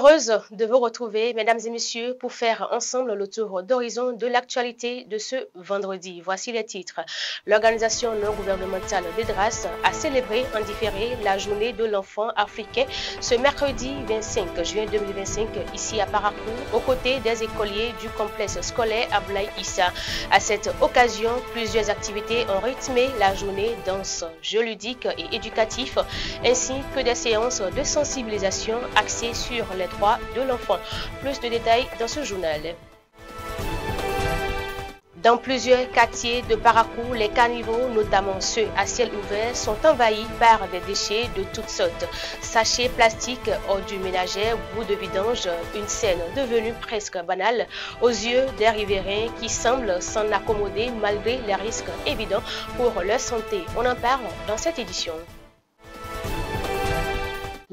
heureuse de vous retrouver, mesdames et messieurs, pour faire ensemble le tour d'horizon de l'actualité de ce vendredi. Voici les titres. L'organisation non gouvernementale DEDRAS a célébré en différé la journée de l'enfant africain ce mercredi 25 juin 2025 ici à Parakou, aux côtés des écoliers du complexe scolaire Abdoulaye Issa. À cette occasion, plusieurs activités ont rythmé la journée, danse, jeux ludiques et éducatifs, ainsi que des séances de sensibilisation axées sur les droits de l'enfant. Plus de détails dans ce journal. Dans plusieurs quartiers de Parakou, les caniveaux, notamment ceux à ciel ouvert, sont envahis par des déchets de toutes sortes. Sachets plastiques, ordures ménagères, bouts de vidange, une scène devenue presque banale aux yeux des riverains qui semblent s'en accommoder malgré les risques évidents pour leur santé. On en parle dans cette édition.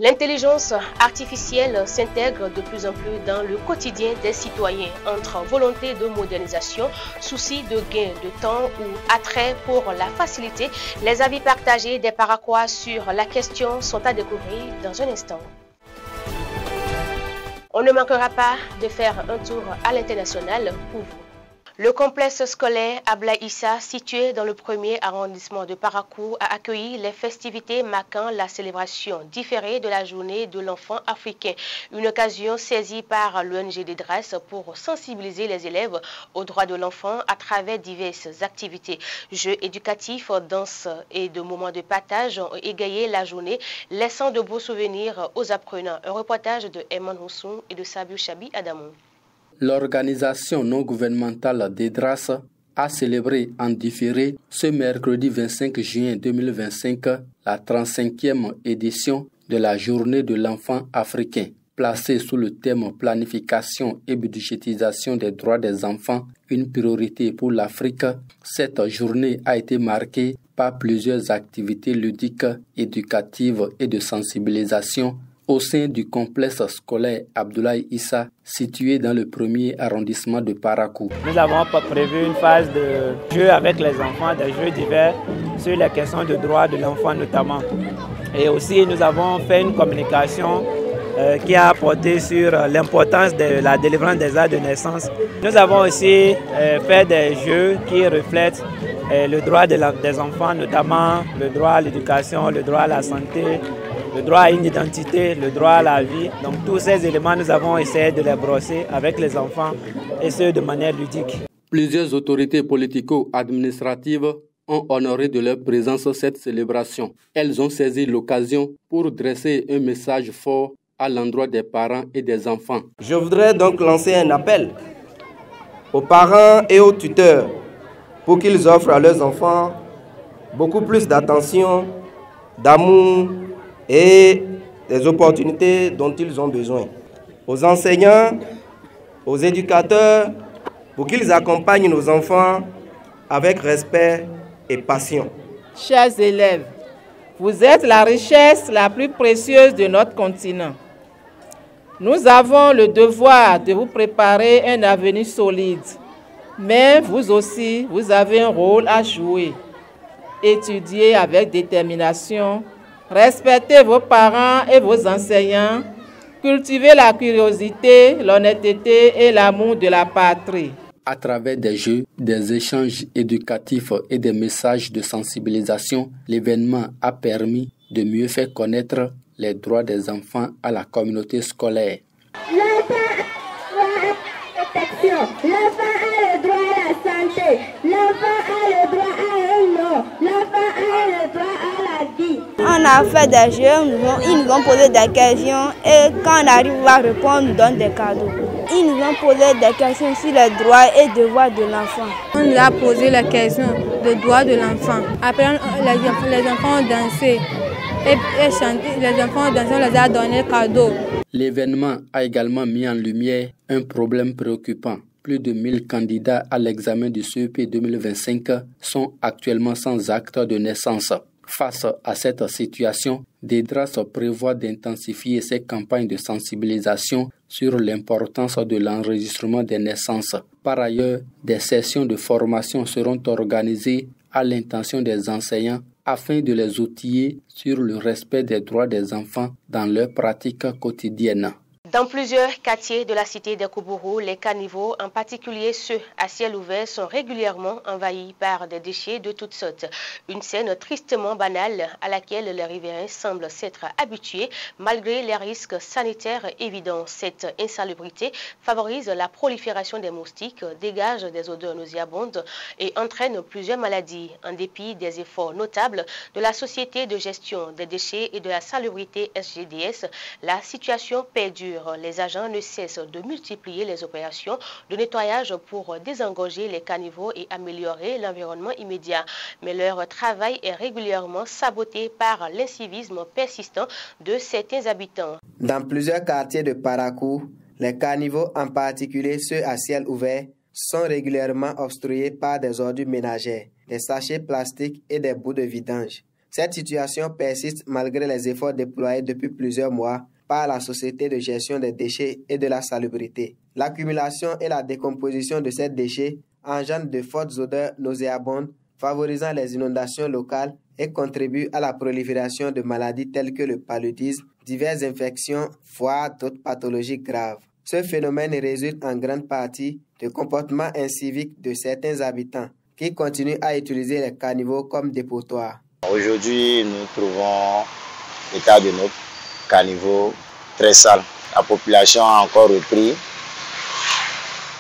L'intelligence artificielle s'intègre de plus en plus dans le quotidien des citoyens. Entre volonté de modernisation, souci de gain de temps ou attrait pour la facilité, les avis partagés des Parakois sur la question sont à découvrir dans un instant. On ne manquera pas de faire un tour à l'international pour vous. Le complexe scolaire Abdoulaye Issa, situé dans le 1er arrondissement de Parakou, a accueilli les festivités marquant la célébration différée de la journée de l'enfant africain. Une occasion saisie par l'ONG DEDRAS pour sensibiliser les élèves aux droits de l'enfant à travers diverses activités. Jeux éducatifs, danse et de moments de partage ont égayé la journée, laissant de beaux souvenirs aux apprenants. Un reportage de Eman Houssoun et de Sabiou Chabi Adamou. L'organisation non gouvernementale DEDRAS a célébré en différé ce mercredi 25 juin 2025 la 35e édition de la Journée de l'enfant africain. Placée sous le thème planification et budgétisation des droits des enfants, une priorité pour l'Afrique, cette journée a été marquée par plusieurs activités ludiques, éducatives et de sensibilisation au sein du complexe scolaire Abdoulaye Issa, situé dans le 1er arrondissement de Parakou. Nous avons prévu une phase de jeux avec les enfants, des jeux divers sur les questions de droits de l'enfant notamment. Et aussi nous avons fait une communication qui a porté sur l'importance de la délivrance des actes de naissance. Nous avons aussi fait des jeux qui reflètent le droit des enfants, notamment le droit à l'éducation, le droit à la santé, le droit à une identité, le droit à la vie. Donc tous ces éléments, nous avons essayé de les brosser avec les enfants et ce de manière ludique. Plusieurs autorités politico-administratives ont honoré de leur présence cette célébration. Elles ont saisi l'occasion pour dresser un message fort à l'endroit des parents et des enfants. Je voudrais donc lancer un appel aux parents et aux tuteurs pour qu'ils offrent à leurs enfants beaucoup plus d'attention, d'amour et des opportunités dont ils ont besoin. Aux enseignants, aux éducateurs, pour qu'ils accompagnent nos enfants avec respect et passion. Chers élèves, vous êtes la richesse la plus précieuse de notre continent. Nous avons le devoir de vous préparer un avenir solide, mais vous aussi, vous avez un rôle à jouer. Étudiez avec détermination, respectez vos parents et vos enseignants, cultivez la curiosité, l'honnêteté et l'amour de la patrie. À travers des jeux, des échanges éducatifs et des messages de sensibilisation, l'événement a permis de mieux faire connaître les droits des enfants à la communauté scolaire. L'enfant a le droit à la protection, l'enfant a le droit à la santé, l'enfant a le droit à un nom, l'enfant a le droit à la vie. On a fait des jeux, ils nous ont posé des questions et quand on arrive à répondre, on nous donne des cadeaux. Ils nous ont posé des questions sur les droits et devoirs de l'enfant. On nous a posé la question des droits de l'enfant. Après, les enfants ont dansé. Et chanté, les enfants ont dansé, on les a donné cadeaux. L'événement a également mis en lumière un problème préoccupant. Plus de 1000 candidats à l'examen du CEP 2025 sont actuellement sans acte de naissance. Face à cette situation, DEDRAS prévoit d'intensifier ses campagnes de sensibilisation sur l'importance de l'enregistrement des naissances. Par ailleurs, des sessions de formation seront organisées à l'intention des enseignants afin de les outiller sur le respect des droits des enfants dans leur pratique quotidienne. Dans plusieurs quartiers de la cité de Koubourou, les caniveaux, en particulier ceux à ciel ouvert, sont régulièrement envahis par des déchets de toutes sortes. Une scène tristement banale à laquelle les riverains semblent s'être habitués malgré les risques sanitaires évidents. Cette insalubrité favorise la prolifération des moustiques, dégage des odeurs nauséabondes et entraîne plusieurs maladies. En dépit des efforts notables de la Société de gestion des déchets et de la salubrité SGDS, la situation perdure. Les agents ne cessent de multiplier les opérations de nettoyage pour désengorger les caniveaux et améliorer l'environnement immédiat. Mais leur travail est régulièrement saboté par l'incivisme persistant de certains habitants. Dans plusieurs quartiers de Parakou, les caniveaux, en particulier ceux à ciel ouvert, sont régulièrement obstrués par des ordures ménagères, des sachets plastiques et des bouts de vidange. Cette situation persiste malgré les efforts déployés depuis plusieurs mois par la Société de gestion des déchets et de la salubrité. L'accumulation et la décomposition de ces déchets engendrent de fortes odeurs nauséabondes, favorisant les inondations locales et contribuent à la prolifération de maladies telles que le paludisme, diverses infections, voire d'autres pathologies graves. Ce phénomène résulte en grande partie de comportements inciviques de certains habitants qui continuent à utiliser les caniveaux comme dépotoirs. Aujourd'hui, nous trouvons l'état de nos caniveaux très sales. La population a encore repris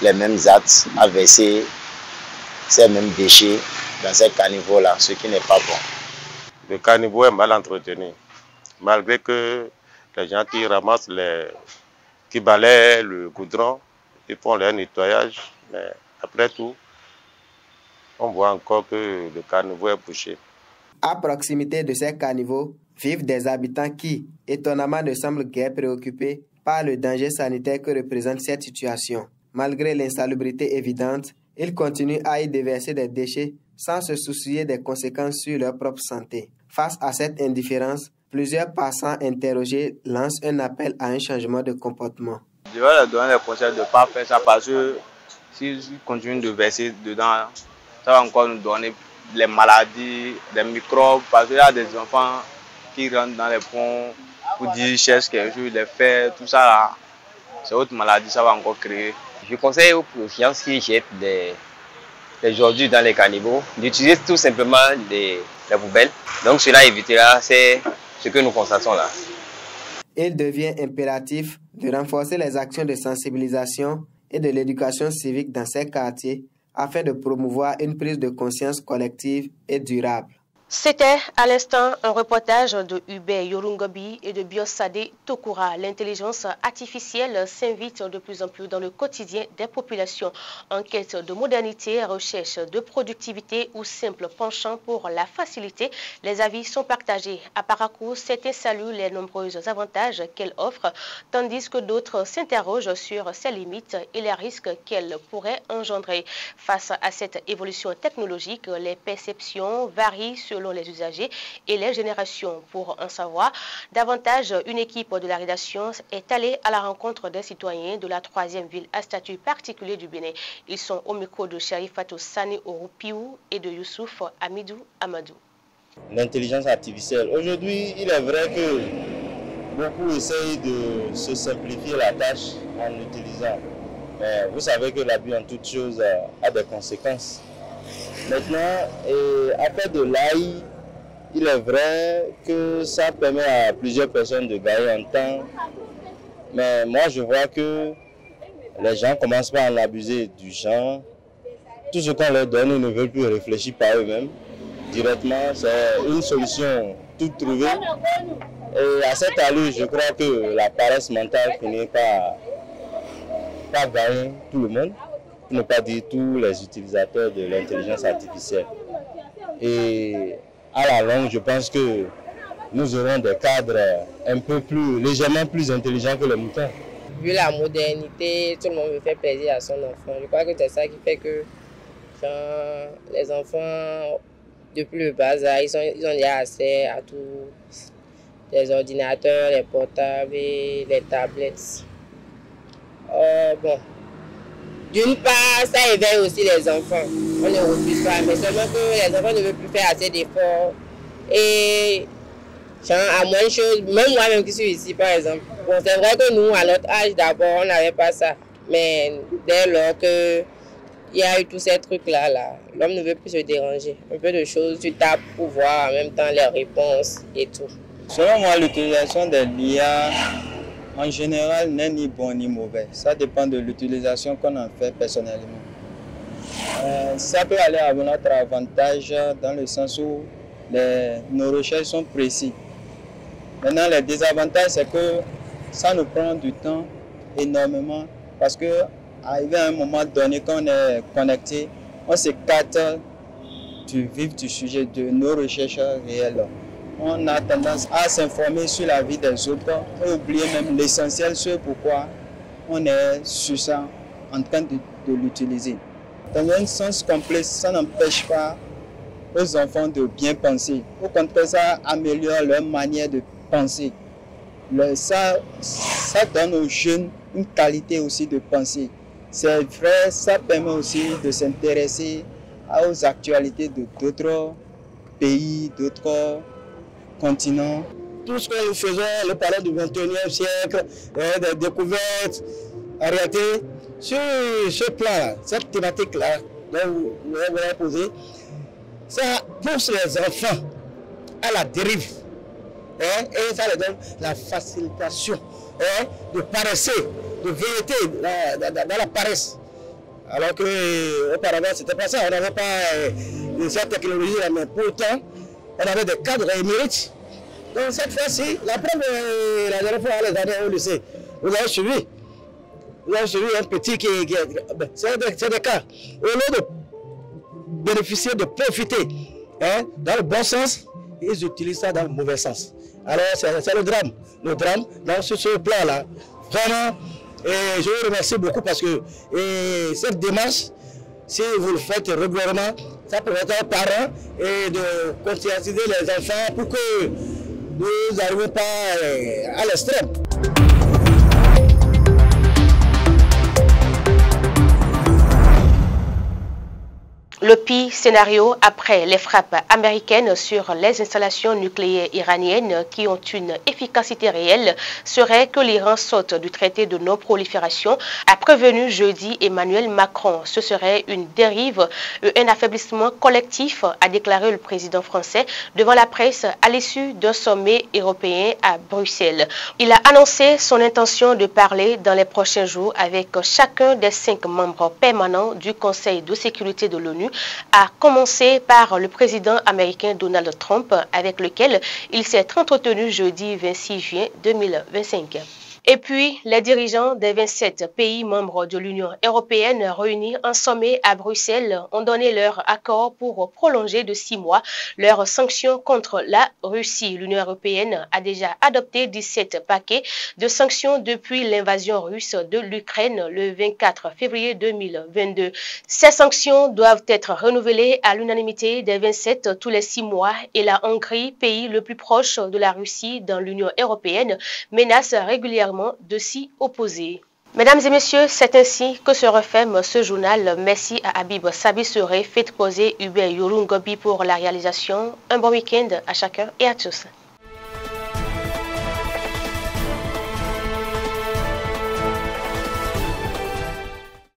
les mêmes actes à verser ces mêmes déchets dans ces caniveaux-là, ce qui n'est pas bon. Le caniveau est mal entretenu, malgré que les gens qui ramassent qui balayent le goudron, ils font leur nettoyage, mais après tout, on voit encore que le caniveau est bouché. À proximité de ces caniveaux vivent des habitants qui, étonnamment, ne semblent guère préoccupés par le danger sanitaire que représente cette situation. Malgré l'insalubrité évidente, ils continuent à y déverser des déchets sans se soucier des conséquences sur leur propre santé. Face à cette indifférence, plusieurs passants interrogés lancent un appel à un changement de comportement. Je vais leur donner les conseils de ne pas faire ça parce que s'ils continuent de verser dedans, ça va encore nous donner les maladies, des microbes, parce qu'il y a des enfants qui rentrent dans les ponts pour dire qu'ils cherchent quelque chose, les faire, tout ça là, c'est autre maladie, ça va encore créer. Je conseille aux gens qui jettent des ordures dans les caniveaux d'utiliser tout simplement les poubelles. Donc cela évitera ce que nous constatons là. Il devient impératif de renforcer les actions de sensibilisation et de l'éducation civique dans ces quartiers afin de promouvoir une prise de conscience collective et durable. C'était à l'instant un reportage de Hubert Yorungobi et de Biosade Tokura. L'intelligence artificielle s'invite de plus en plus dans le quotidien des populations. En quête de modernité, recherche de productivité ou simple penchant pour la facilité, les avis sont partagés. À Parakou, certains saluent les nombreux avantages qu'elle offre, tandis que d'autres s'interrogent sur ses limites et les risques qu'elle pourrait engendrer. Face à cette évolution technologique, les perceptions varient selon les usagers et les générations. Pour en savoir davantage, une équipe de la rédaction est allée à la rencontre des citoyens de la 3e ville à statut particulier du Bénin. Ils sont au micro de Sharifatou Sani Orupiou et de Youssouf Amidou Amadou. L'intelligence artificielle. Aujourd'hui, il est vrai que beaucoup essayent de se simplifier la tâche en l'utilisant. Mais vous savez que l'abus en toute chose a des conséquences. Maintenant, à faire de l'AI, il est vrai que ça permet à plusieurs personnes de gagner en temps. Mais moi, je vois que les gens commencent pas à en abuser du genre. Tout ce qu'on leur donne, ils ne veulent plus réfléchir par eux-mêmes. Directement, c'est une solution toute trouvée. Et à cette allure, je crois que la paresse mentale finit par gagner tout le monde, pour ne pas dire tous les utilisateurs de l'intelligence artificielle. Et à la longue, je pense que nous aurons des cadres un peu légèrement plus intelligents que les moutons. Vu la modernité, tout le monde veut faire plaisir à son enfant. Je crois que c'est ça qui fait que les enfants, depuis le bas âge, ils ont déjà accès à tout, les ordinateurs, les portables et les tablettes. Bon, d'une part, ça éveille aussi les enfants. On ne refuse pas, mais seulement que les enfants ne veulent plus faire assez d'efforts. Et À moins de choses, même moi-même qui suis ici, par exemple. Bon, c'est vrai que nous, à notre âge, d'abord, on n'avait pas ça. Mais dès lors qu'il y a eu tous ces trucs-là, l'homme ne veut plus se déranger. Un peu de choses, tu tapes pour voir en même temps les réponses et tout. Selon moi, l'utilisation de l'IA, en général, n'est ni bon ni mauvais. Ça dépend de l'utilisation qu'on en fait personnellement. Ça peut aller à notre avantage dans le sens où nos recherches sont précises. Maintenant, le désavantage, c'est que ça nous prend du temps énormément parce que arrivé à un moment donné, quand on est connecté, on s'écarte du vif du sujet de nos recherches réelles. On a tendance à s'informer sur la vie des autres et oublier même l'essentiel, ce pourquoi on est sur ça, en train de l'utiliser. Dans un sens complet, ça n'empêche pas aux enfants de bien penser. Au contraire, ça améliore leur manière de penser. Ça donne aux jeunes une qualité aussi de penser. C'est vrai, ça permet aussi de s'intéresser aux actualités d'autres pays, d'autres continents. Tout ce que nous faisons, le palais du 21e siècle, des découvertes, en réalité, sur ce plan-là, cette thématique-là, dont vous avez posé, ça pousse les enfants à la dérive. Et ça leur donne la facilitation de paresser, de vérité dans la paresse. Alors qu'auparavant, ce n'était pas ça. On n'avait pas cette technologie-là, mais pourtant, on avait des cadres émérites. Donc cette fois-ci, la preuve, la dernière fois, les années au lycée, vous avez suivi. Vous avez suivi un petit qui c'est des cas. Au lieu de bénéficier, de profiter dans le bon sens, ils utilisent ça dans le mauvais sens. Alors c'est le drame. Le drame, dans ce plan-là, vraiment, je vous remercie beaucoup parce que cette démarche, si vous le faites régulièrement, ça permettra aux parents de conscientiser les enfants pour que nous n'arrivions pas à l'extrême. Le pire scénario après les frappes américaines sur les installations nucléaires iraniennes qui ont une efficacité réelle serait que l'Iran saute du traité de non-prolifération, a prévenu jeudi Emmanuel Macron. Ce serait une dérive et un affaiblissement collectif, a déclaré le président français devant la presse à l'issue d'un sommet européen à Bruxelles. Il a annoncé son intention de parler dans les prochains jours avec chacun des 5 membres permanents du Conseil de sécurité de l'ONU, à commencer par le président américain Donald Trump, avec lequel il s'est entretenu jeudi 26 juin 2025. Et puis, les dirigeants des 27 pays membres de l'Union européenne réunis en sommet à Bruxelles ont donné leur accord pour prolonger de 6 mois leurs sanctions contre la Russie. L'Union européenne a déjà adopté 17 paquets de sanctions depuis l'invasion russe de l'Ukraine le 24 février 2022. Ces sanctions doivent être renouvelées à l'unanimité des 27 tous les 6 mois et la Hongrie, pays le plus proche de la Russie dans l'Union européenne, menace régulièrement de s'y opposer. Mesdames et messieurs, c'est ainsi que se referme ce journal. Merci à Habib Sabissouré, fait poser Hubert Yorungobi pour la réalisation. Un bon week-end à chacun et à tous.